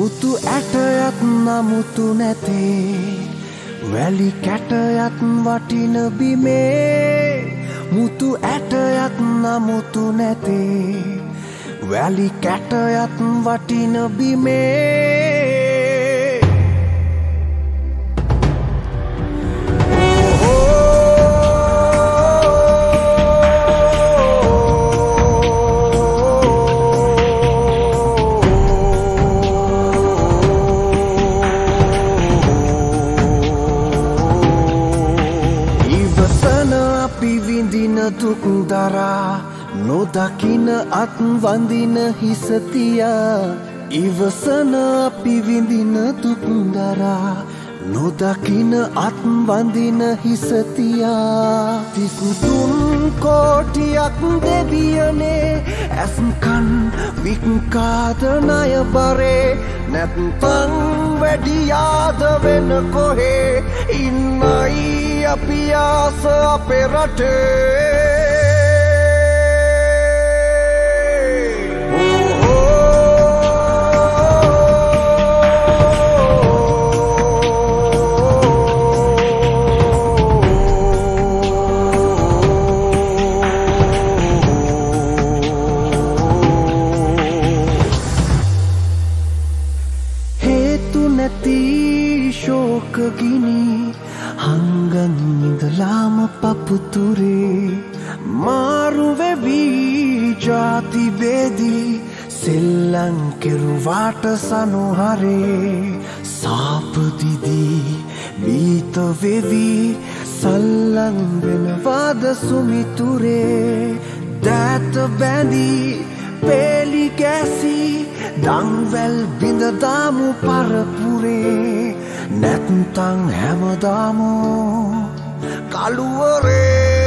මුතු ඇටයත් නමුතු නැතේ වැලි කැටයත් වටින බිමේ මුතු ඇටයත් නමුතු නැතේ වැලි කැටයත් වටින බිමේ දුක් දරා නොදකින අත් වඳින හිසතියා ඉවසන අපි විඳින දුක් දරා නොදකින අත් වඳින හිසතියා 33 කෝටියක් දෙවියනේ ඇස්කන් විකාද ණය බරේ නැත්නම් වැඩියාද වෙන කොහේ ඉන්නයි අපි ආස අපේ රටේ ශෝක ගිනි හංගන් ඉඳලාම පපුතුරේ මාරු වෙවි ජාති බෙදී සෙල්ලම් කෙරුවාට සනුහරේ සාපදිදී බීත වෙවි සල්ලම් වෙනවාද සුමිතුරේ දෑත බැඳී පෙලි ගැසී දන්වැල් බිඳ දාමු පරපුරේ නැත්තං හැමදාම කළුවරේ